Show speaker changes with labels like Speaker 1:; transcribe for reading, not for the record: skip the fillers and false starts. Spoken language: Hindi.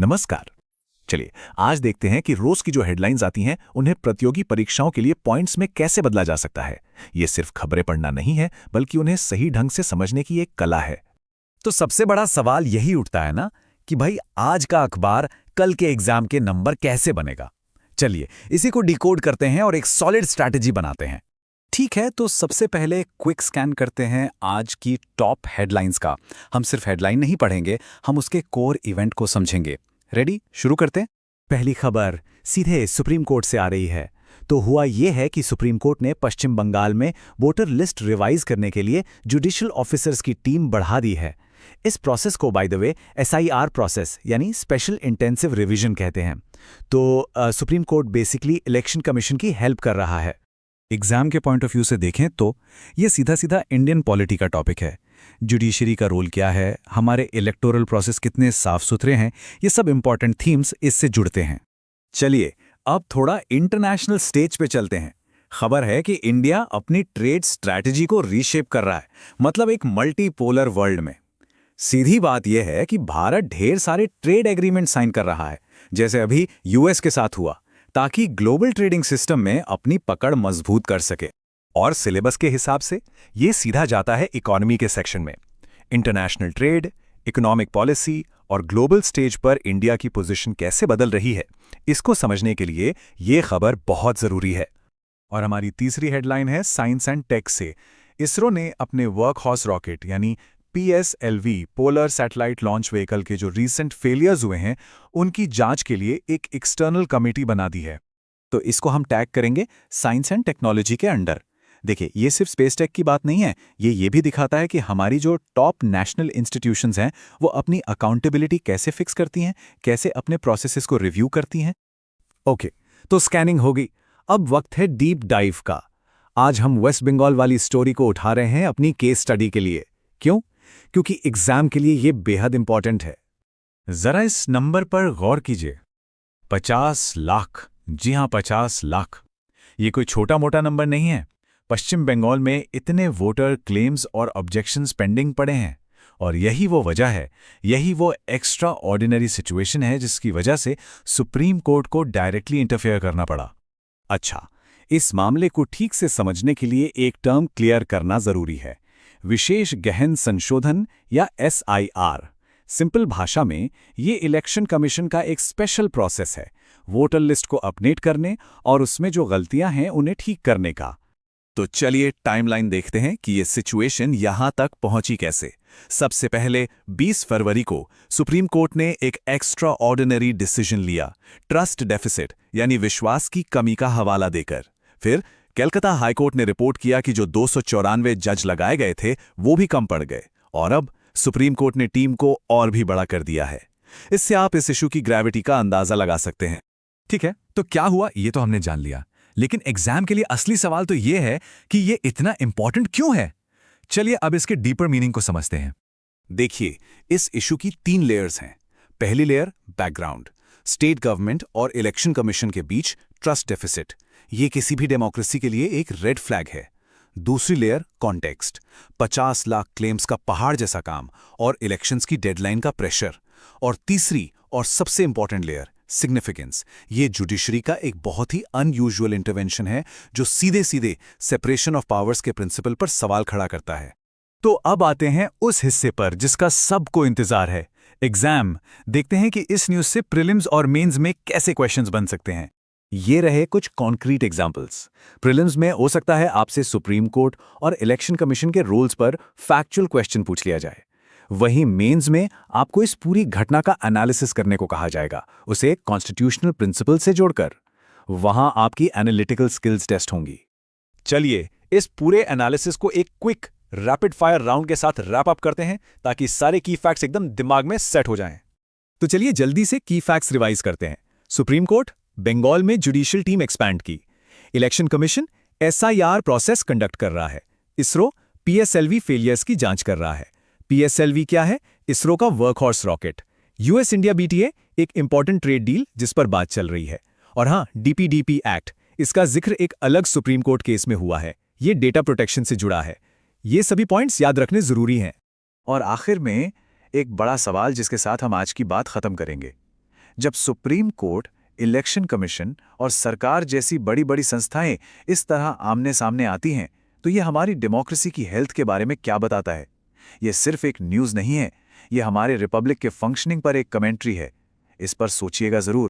Speaker 1: नमस्कार। चलिए आज देखते हैं कि रोज की जो हेडलाइंस आती हैं उन्हें प्रतियोगी परीक्षाओं के लिए पॉइंट्स में कैसे बदला जा सकता है। ये सिर्फ खबरें पढ़ना नहीं है बल्कि उन्हें सही ढंग से समझने की एक कला है।
Speaker 2: तो सबसे बड़ा सवाल यही उठता है ना कि भाई आज का अखबार कल के एग्जाम के नंबर कैसे बनेगा। चलिए इसी को डिकोड करते हैं और एक सॉलिड स्ट्रैटेजी बनाते हैं। ठीक है, तो सबसे पहले क्विक स्कैन करते हैं आज की टॉप हेडलाइंस का। हम सिर्फ हेडलाइन नहीं पढ़ेंगे, हम उसके कोर इवेंट को समझेंगे। रेडी, शुरू करते हैं। पहली खबर सीधे सुप्रीम कोर्ट से आ रही है। तो हुआ ये है कि सुप्रीम कोर्ट ने पश्चिम बंगाल में वोटर लिस्ट रिवाइज करने के लिए जुडिशियल ऑफिसर्स की टीम बढ़ा दी है। इस प्रोसेस को by the way SIR process यानी स्पेशल इंटेंसिव रिवीजन कहते हैं। तो supreme court basically election commission की हेल्प कर रहा है। एग्जाम के पॉइंट ऑफ व्यू से देखें तो ये सीधा सीधा इंडियन पॉलिटी का टॉपिक है। जुडिशरी का रोल क्या है, हमारे इलेक्टोरल प्रोसेस कितने साफ सुथरे हैं, ये सब इंपॉर्टेंट थीम्स इससे जुड़ते हैं। चलिए अब थोड़ा इंटरनेशनल स्टेज पे चलते हैं। खबर है कि इंडिया अपनी ट्रेड स्ट्रैटेजी को रीशेप कर रहा है, मतलब एक मल्टीपोलर वर्ल्ड में। सीधी बात यह है कि भारत ढेर सारे ट्रेड एग्रीमेंट साइन कर रहा है, जैसे अभी US के साथ हुआ, ताकि ग्लोबल ट्रेडिंग सिस्टम में अपनी पकड़ मजबूत कर सके।
Speaker 1: और सिलेबस के हिसाब से ये सीधा जाता है इकोनॉमी के सेक्शन में। इंटरनेशनल ट्रेड, इकोनॉमिक पॉलिसी और ग्लोबल स्टेज पर इंडिया की पोजीशन कैसे बदल रही है, इसको समझने के लिए ये खबर बहुत जरूरी है। और हमारी तीसरी हेडलाइन है साइंस एंड टेक से। इसरो ने अपने वर्क हॉर्स रॉकेट यानी PSLV polar satellite launch vehicle के जो रीसेंट फेलियर्स हुए हैं उनकी जांच के लिए एक एक्सटर्नल कमेटी बना दी है।
Speaker 2: तो इसको हम टैग करेंगे साइंस एंड टेक्नोलॉजी के अंडर। देखिए ये सिर्फ स्पेस टेक की बात नहीं है, ये भी दिखाता है कि हमारी जो टॉप नेशनल इंस्टीट्यूशंस हैं वो अपनी अकाउंटेबिलिटी कैसे फिक्स करती हैं, कैसे अपने प्रोसेसेस को रिव्यू करती हैं। ओके, तो स्कैनिंग होगी, अब वक्त है डीप डाइव का। आज हम वेस्ट बंगाल वाली स्टोरी को उठा रहे हैं अपनी केस स्टडी के लिए। क्यों? क्योंकि एग्जाम के लिए ये बेहद इंपॉर्टेंट है।
Speaker 1: जरा इस नंबर पर गौर कीजिए, 50 लाख। जी हां, 50 लाख। ये कोई छोटा मोटा नंबर नहीं है। पश्चिम बंगाल में इतने वोटर क्लेम्स और ऑब्जेक्शंस पेंडिंग पड़े हैं, और यही वो वजह है, यही वो एक्स्ट्रा ऑर्डिनरी सिचुएशन है जिसकी वजह से सुप्रीम कोर्ट को डायरेक्टली इंटरफेयर करना पड़ा।
Speaker 2: अच्छा, इस मामले को ठीक से समझने के लिए एक टर्म क्लियर करना जरूरी है, विशेष गहन संशोधन या SIR। सिंपल भाषा में ये इलेक्शन कमीशन का एक स्पेशल प्रोसेस है, वोटर लिस्ट को अपडेट करने और उसमें जो गलतियां हैं उन्हें ठीक करने का। तो चलिए टाइमलाइन देखते हैं कि ये सिचुएशन यहां तक पहुंची कैसे। सबसे पहले 20 फरवरी को सुप्रीम कोर्ट ने एक एक्स्ट्रा ऑर्डिनरी डिसीजन लिया, ट्रस्ट डेफिसिट यानी विश्वास की कमी का हवाला देकर। फिर कलकत्ता हाईकोर्ट ने रिपोर्ट किया कि जो 294 जज लगाए गए थे वो भी कम पड़ गए, और अब सुप्रीम कोर्ट ने टीम को और भी बड़ा कर दिया है। इससे आप इस इशू की ग्रेविटी का अंदाजा लगा सकते हैं।
Speaker 1: ठीक है, तो क्या हुआ ये तो हमने जान लिया, लेकिन एग्जाम के लिए असली सवाल तो ये है कि ये इतना इंपॉर्टेंट क्यों है। चलिए अब इसके डीपर मीनिंग को समझते हैं।
Speaker 2: देखिए, इस इशू की 3 लेयर्स हैं। पहली लेयर बैकग्राउंड, स्टेट गवर्नमेंट और इलेक्शन कमीशन के बीच ट्रस्ट डेफिसिट, ये किसी भी डेमोक्रेसी के लिए एक रेड फ्लैग है। दूसरी लेयर कॉन्टेक्स्ट, 50 लाख क्लेम्स का पहाड़ जैसा काम और इलेक्शंस की डेडलाइन का प्रेशर। और तीसरी और सबसे इंपॉर्टेंट लेयर सिग्निफिकेंस, ये जुडिशरी का एक बहुत ही अनयूजुअल इंटरवेंशन है जो सीधे सीधे सेपरेशन ऑफ पावर्स के प्रिंसिपल पर सवाल खड़ा करता है।
Speaker 1: तो अब आते हैं उस हिस्से पर जिसका सबको इंतजार है, एग्जाम। देखते हैं कि इस न्यूज से प्रीलिम्स और मेंस में कैसे क्वेश्चंस बन सकते हैं।
Speaker 2: ये रहे कुछ कॉन्क्रीट एग्जाम्पल्स। प्रीलिम्स में हो सकता है आपसे सुप्रीम कोर्ट और इलेक्शन कमीशन के रूल्स पर फैक्चुअल क्वेश्चन पूछ लिया जाए। वहीं मेंस में आपको इस पूरी घटना का एनालिसिस करने को कहा जाएगा, उसे कॉन्स्टिट्यूशनल प्रिंसिपल से जोड़कर। वहां आपकी एनालिटिकल स्किल्स टेस्ट होंगी।
Speaker 1: चलिए इस पूरे एनालिसिस को एक क्विक रैपिड फायर राउंड के साथ रैप अप करते हैं ताकि सारे की फैक्ट्स एकदम दिमाग में सेट हो जाएं। तो चलिए जल्दी से की फैक्ट्स रिवाइज करते हैं। सुप्रीम कोर्ट बंगाल में जुडिशियल टीम एक्सपैंड की। Election commission SIR process conduct कर रहा है। इसरो PSLV फेलियर्स की जांच कर रहा है। PSLV क्या है? इसरो का work horse rocket. US India BTA एक इंपॉर्टेंट ट्रेड डील जिस पर बात चल रही है। और हाँ, DPDP एक्ट, इसका जिक्र एक अलग सुप्रीम कोर्ट केस में हुआ है। ये डेटा प्रोटेक्शन से जुड़ा है। ये सभी पॉइंट्स याद रखने जरूरी हैं।
Speaker 2: और आखिर में एक बड़ा सवाल जिसके साथ हम आज की बात खत्म करेंगे,
Speaker 1: जब सुप्रीम कोर्ट, इलेक्शन कमीशन और सरकार जैसी बड़ी बड़ी संस्थाएं इस तरह आमने सामने आती हैं, तो ये हमारी डेमोक्रेसी की हेल्थ के बारे में क्या बताता है? ये सिर्फ एक न्यूज़ नहीं है, ये हमारे रिपब्लिक के फंक्शनिंग पर एक कमेंट्री है। इस पर सोचिएगा ज़रूर।